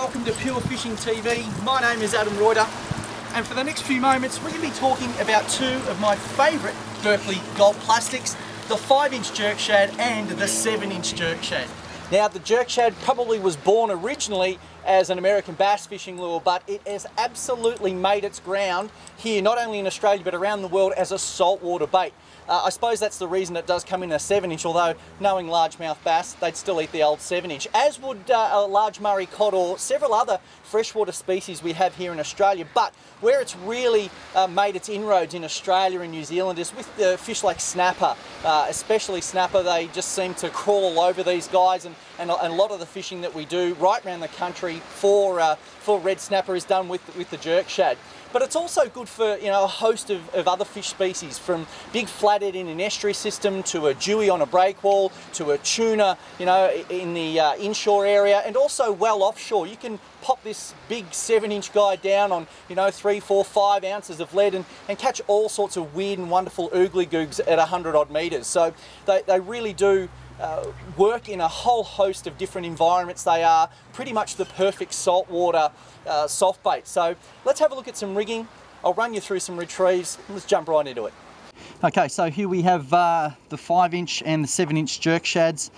welcome to Pure Fishing TV. My name is Adam Royter, and for the next few moments we're going to be talking about two of my favourite Berkley Gulp plastics, the 5-inch Jerkshad and the 7-inch Jerkshad. Now, the Jerkshad probably was born originally as an American bass fishing lure, but it has absolutely made its ground here, not only in Australia but around the world, as a saltwater bait. I suppose that's the reason it does come in a 7-inch, although knowing largemouth bass, they'd still eat the old 7-inch, as would a large Murray cod or several other freshwater species we have here in Australia. But where it's really made its inroads in Australia and New Zealand is with fish like snapper, especially snapper. They just seem to crawl all over these guys, and a lot of the fishing that we do right around the country for red snapper is done with the Jerkshad. But it's also good for, you know, a host of other fish species, from big flathead in an estuary system to a dewey on a breakwall to a tuna, you know, in the inshore area, and also well offshore. You can pop this big 7-inch guy down on, you know, 3, 4, 5 ounces of lead and catch all sorts of weird and wonderful oogly googs at 100 odd metres. So they really do work in a whole host of different environments. They are pretty much the perfect saltwater soft bait. So let's have a look at some rigging. I'll run you through some retrieves. Let's jump right into it. Okay, so here we have the 5-inch and the 7-inch Jerkshads.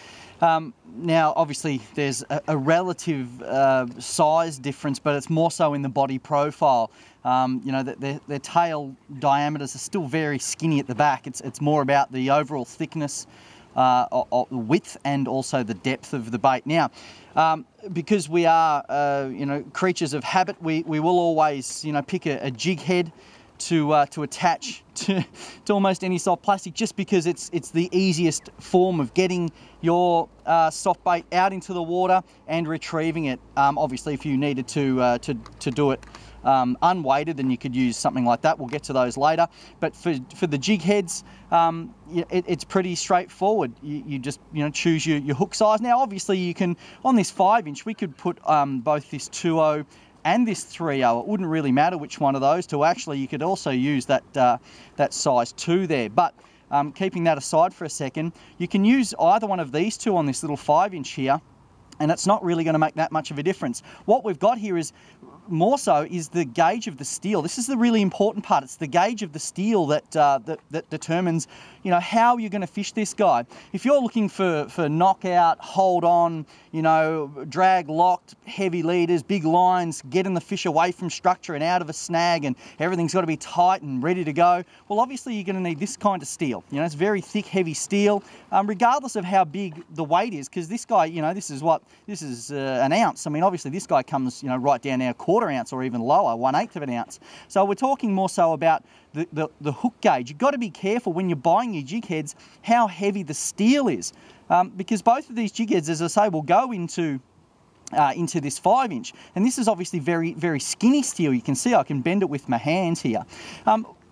Now, obviously, there's a relative size difference, but it's more so in the body profile. You know, their tail diameters are still very skinny at the back. It's more about the overall thickness, width, and also the depth of the bait. Now, because we are, you know, creatures of habit, we will always, you know, pick a jig head to attach to almost any soft plastic, just because it's the easiest form of getting your soft bait out into the water and retrieving it. Obviously, if you needed to do it unweighted, then you could use something like that. We'll get to those later. But for the jig heads, it's pretty straightforward. You just, you know, choose your hook size. Now, obviously, you can, on this 5-inch, we could put both this 2.0 and this 3.0. It wouldn't really matter which one of those two. Actually, you could also use that size 2 there. But keeping that aside for a second, you can use either one of these two on this little 5-inch here, and it's not really going to make that much of a difference. What we've got here is more so is the gauge of the steel. This is the really important part. It's the gauge of the steel that that determines, you know, how you're going to fish this guy. If you're looking for knockout, hold on, you know, drag locked, heavy leaders, big lines, getting the fish away from structure and out of a snag, and everything's got to be tight and ready to go, well, obviously you're going to need this kind of steel. You know, it's very thick, heavy steel, regardless of how big the weight is, because this guy, you know, this is an ounce. I mean, obviously this guy comes, you know, right down our quarter ounce or even lower, 1/8 of an ounce. So we're talking more so about the hook gauge. You've got to be careful when you're buying your jig heads how heavy the steel is, because both of these jig heads, as I say, will go into this 5-inch, and this is obviously very, very skinny steel. You can see I can bend it with my hands here.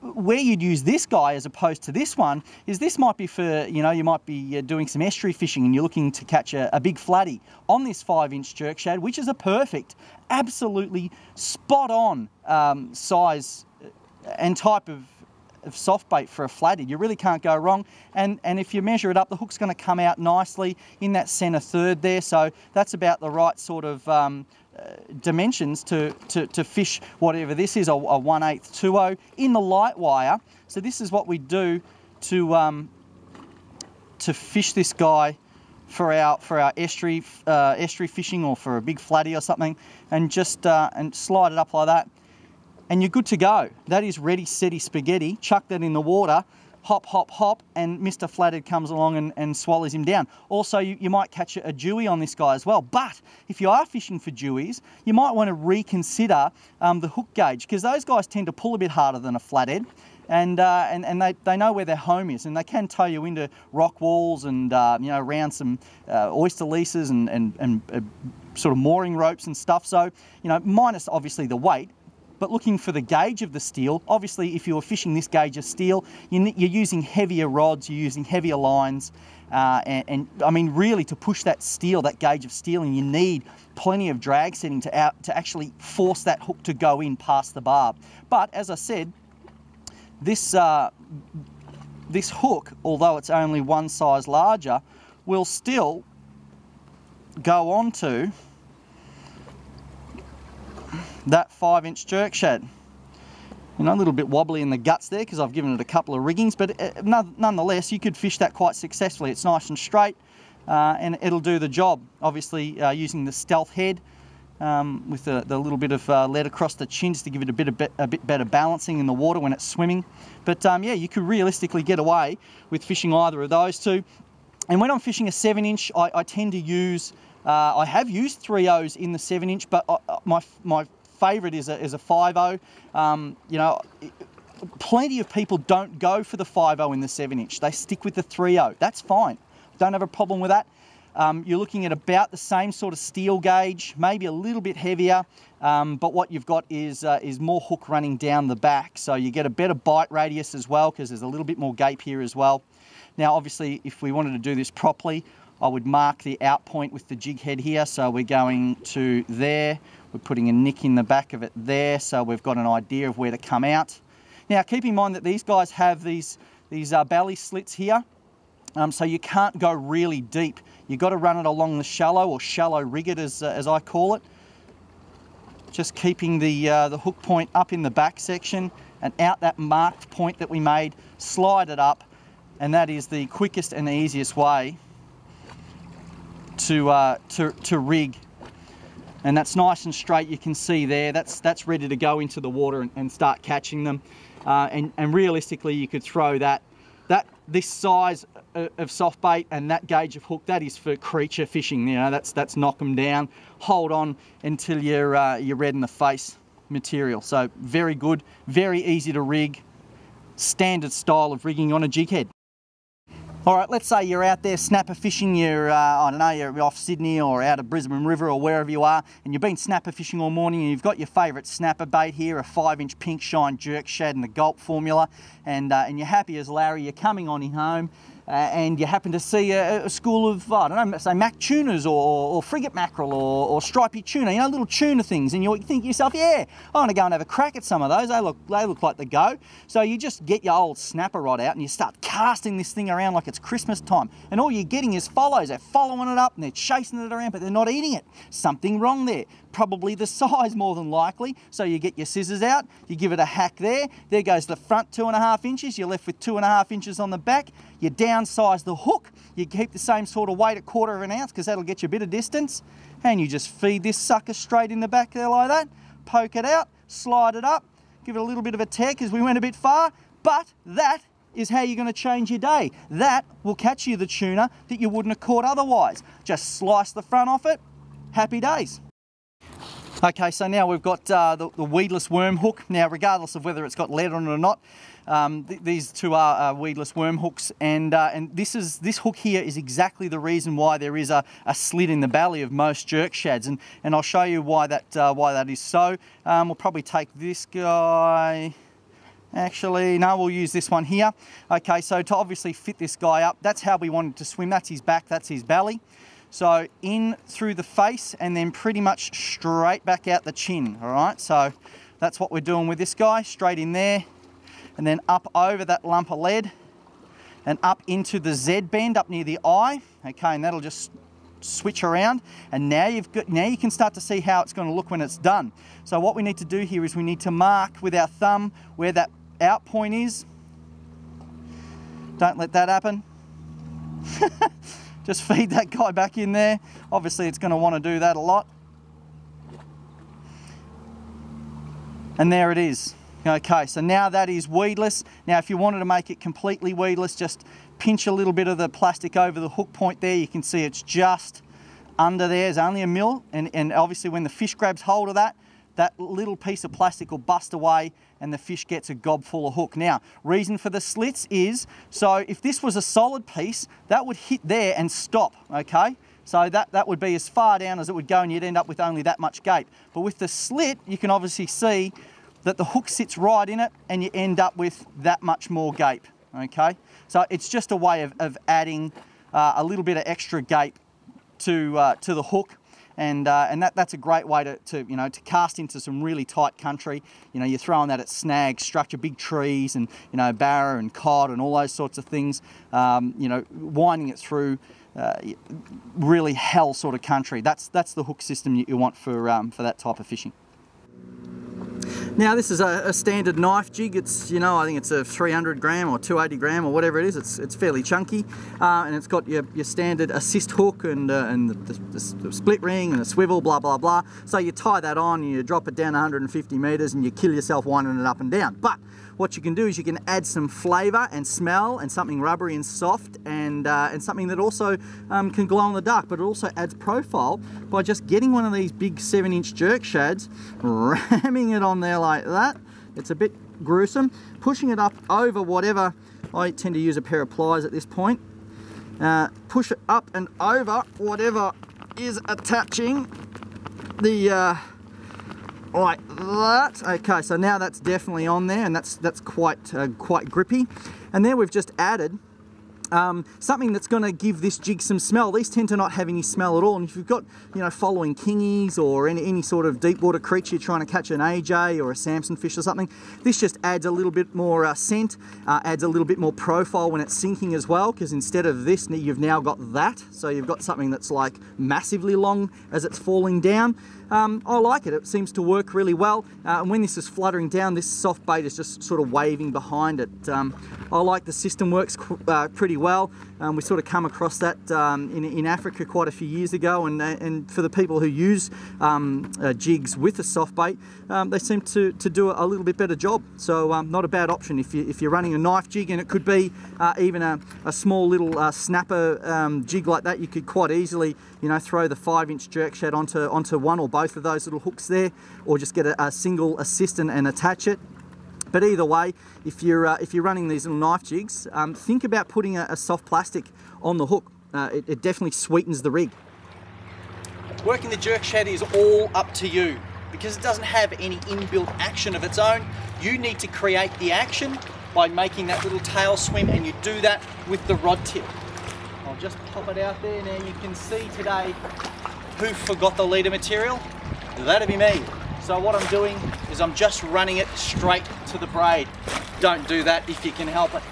Where you'd use this guy as opposed to this one is this might be for, you know, you might be doing some estuary fishing and you're looking to catch a big flatty on this 5-inch Jerkshad, which is a perfect, absolutely spot on size and type of soft bait for a flathead. You really can't go wrong, and if you measure it up, the hook's going to come out nicely in that center third there, so that's about the right sort of dimensions to fish whatever this is, a 1/8 2.0 in the light wire. So this is what we do to fish this guy for our estuary fishing, or for a big flatty or something, and just and slide it up like that, and you're good to go. That is ready, steady spaghetti. Chuck that in the water, hop, hop, hop, and Mr. Flathead comes along and swallows him down. Also, you might catch a dewey on this guy as well. But if you are fishing for deweys, you might want to reconsider the hook gauge, because those guys tend to pull a bit harder than a flathead, and they know where their home is, and they can tow you into rock walls and you know, around some oyster leases and sort of mooring ropes and stuff. So, you know, minus obviously the weight, but looking for the gauge of the steel. Obviously, if you're fishing this gauge of steel, you're using heavier rods, you're using heavier lines, and I mean, really, to push that steel, that gauge of steel, and you need plenty of drag setting to actually force that hook to go in past the barb. But as I said, this hook, although it's only one size larger, will still go on to that 5-inch jerkshad. You know, a little bit wobbly in the guts there because I've given it a couple of riggings, but nonetheless, you could fish that quite successfully. It's nice and straight, and it'll do the job. Obviously, using the stealth head with the little bit of lead across the chin just to give it a bit better balancing in the water when it's swimming. But yeah, you could realistically get away with fishing either of those two. And when I'm fishing a 7-inch, I tend to use, I have used 3.0s in the 7-inch, but my favourite is a 5.0. You know, plenty of people don't go for the 5.0 in the 7-inch. They stick with the 3.0. That's fine. Don't have a problem with that. You're looking at about the same sort of steel gauge, maybe a little bit heavier, but what you've got is more hook running down the back. So you get a better bite radius as well because there's a little bit more gape here as well. Now, obviously, if we wanted to do this properly, I would mark the out point with the jig head here. So we're going to there. We're putting a nick in the back of it there, so we've got an idea of where to come out. Now, keep in mind that these guys have these belly slits here, so you can't go really deep. You've got to run it along the shallow, or shallow rig it as I call it. Just keeping the hook point up in the back section and out that marked point that we made, slide it up, and that is the quickest and the easiest way to rig. And that's nice and straight. You can see there, that's ready to go into the water and start catching them. And realistically, you could throw this size of soft bait and that gauge of hook, that is for creature fishing. You know, that's knock them down, hold on until you're red in the face material. So very good, very easy to rig, standard style of rigging on a jig head. All right, let's say you're out there snapper fishing, you're, I don't know, you're off Sydney or out of Brisbane River or wherever you are, and you've been snapper fishing all morning and you've got your favourite snapper bait here, a 5-inch pink shine jerkshad in the Gulp formula, and you're happy as Larry, you're coming on home, and you happen to see a school of, I don't know, say mac tunas or frigate mackerel or stripy tuna, you know, little tuna things, and you think to yourself, yeah, I want to go and have a crack at some of those, they look like the go. So you just get your old snapper rod out and you start casting this thing around like it's Christmas time, and all you're getting is follows. They're following it up and they're chasing it around, but they're not eating it. Something wrong there. Probably the size more than likely. So you get your scissors out, you give it a hack there. There goes the front 2.5 inches. You're left with 2.5 inches on the back. You downsize the hook. You keep the same sort of weight at 1/4 of an ounce because that'll get you a bit of distance. And you just feed this sucker straight in the back there like that. Poke it out, slide it up, give it a little bit of a tear because we went a bit far. But that is how you're going to change your day. That will catch you the tuna that you wouldn't have caught otherwise. Just slice the front off it. Happy days. Okay, so now we've got the weedless worm hook. Now, regardless of whether it's got lead on it or not, these two are weedless worm hooks, and this hook here is exactly the reason why there is a slit in the belly of most jerkshads, and I'll show you why that is so. We'll probably take this guy. Actually, no, we'll use this one here. Okay, so to obviously fit this guy up, that's how we want it to swim. That's his back, that's his belly. So in through the face and then pretty much straight back out the chin, all right? So that's what we're doing with this guy, straight in there and then up over that lump of lead and up into the Z bend up near the eye, okay, and that'll just switch around, and now you can start to see how it's going to look when it's done. So what we need to do here is we need to mark with our thumb where that out point is. Don't let that happen. Just feed that guy back in there. Obviously it's going to want to do that a lot. And there it is. Okay, so now that is weedless. Now if you wanted to make it completely weedless, just pinch a little bit of the plastic over the hook point there. You can see it's just under there. It's only a mil, and obviously when the fish grabs hold of that, that little piece of plastic will bust away and the fish gets a gob full of hook. Now, reason for the slits is, so if this was a solid piece, that would hit there and stop, okay? So that would be as far down as it would go and you'd end up with only that much gape. But with the slit, you can obviously see that the hook sits right in it and you end up with that much more gape, okay? So it's just a way of adding a little bit of extra gape to the hook. And that's a great way to cast into some really tight country. You know, you're throwing that at snag structure, big trees, and barra and cod and all those sorts of things. Winding it through really hell sort of country. That's the hook system you want for that type of fishing. Now this is a standard knife jig. It's, you know, I think it's a 300 gram or 280 gram or whatever it is. It's fairly chunky, and it's got your standard assist hook and the split ring and the swivel, blah blah blah. So you tie that on, you drop it down 150 meters, and you kill yourself winding it up and down. But what you can do is you can add some flavor and smell and something rubbery and soft, and something that also can glow in the dark, but it also adds profile by just getting one of these big 7-inch jerk shads, ramming it on there like that. It's a bit gruesome. Pushing it up over whatever, I tend to use a pair of pliers at this point. Push it up and over whatever is attaching the like that. Okay, so now that's definitely on there, and that's quite grippy. And there we've just added something that's going to give this jig some smell. These tend to not have any smell at all, and if you've got, you know, following kingies or any sort of deep water creature trying to catch an AJ or a Samson fish or something, this just adds a little bit more scent, adds a little bit more profile when it's sinking as well, because instead of this, you've now got that, so you've got something that's like massively long as it's falling down. I like it. It seems to work really well, and when this is fluttering down, this soft bait is just sort of waving behind it. I like the system, works pretty well. We sort of come across that in Africa quite a few years ago, and for the people who use jigs with a soft bait, they seem to do a little bit better job. So not a bad option if you're running a knife jig, and it could be even a small little snapper jig like that. You could quite easily, you know, throw the 5-inch jerk shad onto one or both of those little hooks there, or just get a single assist and attach it. But either way, if you're running these little knife jigs, think about putting a soft plastic on the hook. It definitely sweetens the rig. Working the jerk shad is all up to you, because it doesn't have any inbuilt action of its own. You need to create the action by making that little tail swim, and you do that with the rod tip. I'll just pop it out there. Now you can see today who forgot the leader material. That'd be me. So what I'm doing is I'm just running it straight to the braid. Don't do that if you can help it.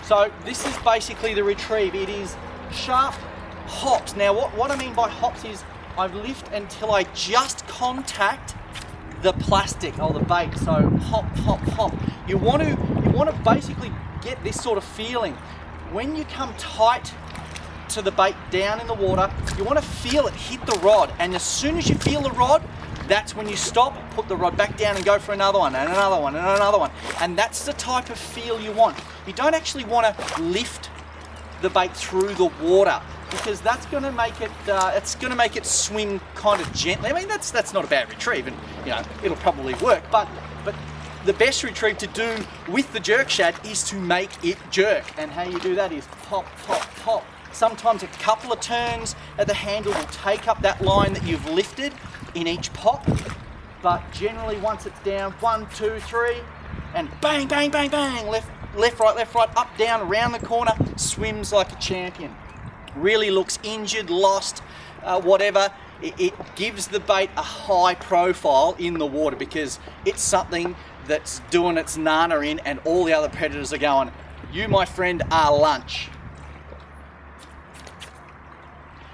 So this is basically the retrieve. It is sharp hops. Now what I mean by hops is I lift until I just contact the plastic or the bait. So hop, hop, hop. You want to basically get this sort of feeling. When you come tight to the bait down in the water, you want to feel it hit the rod, and as soon as you feel the rod, that's when you stop, put the rod back down and go for another one and another one and another one. And that's the type of feel you want. You don't actually want to lift the bait through the water, because that's going to make it it's going to make it swim kind of gently. I mean, that's not a bad retrieve, and you know, it'll probably work, but the best retrieve to do with the jerk shad is to make it jerk. And how you do that is pop, pop, pop. Sometimes a couple of turns at the handle will take up that line that you've lifted in each pop, but generally once it's down, 1, 2, 3, and bang, bang, bang, bang, left, right, up, down, around the corner, swims like a champion. Really looks injured, lost, whatever. It gives the bait a high profile in the water, because it's something that's doing its nana in, and all the other predators are going, you, my friend, are lunch.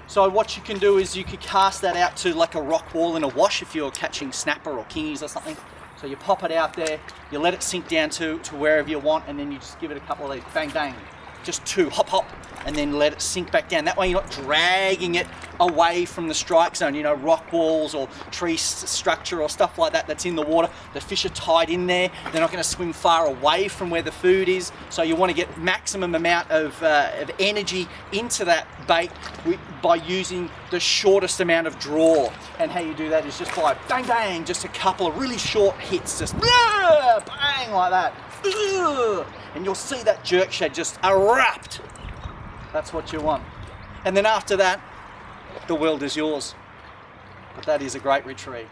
So what you can do is you could cast that out to like a rock wall in a wash if you're catching snapper or kingies or something. So you pop it out there, you let it sink down to wherever you want, and then you just give it a couple of these, bang, bang, just 2, hop, hop, and then let it sink back down. That way you're not dragging it away from the strike zone, you know, rock walls or tree structure or stuff like that that's in the water. The fish are tied in there. They're not going to swim far away from where the food is. So you want to get maximum amount of energy into that bait by using the shortest amount of draw. And how you do that is just by bang, bang, just a couple of really short hits, just bang like that. And you'll see that jerk shad just erupt. That's what you want. And then after that, the world is yours. But that is a great retrieve.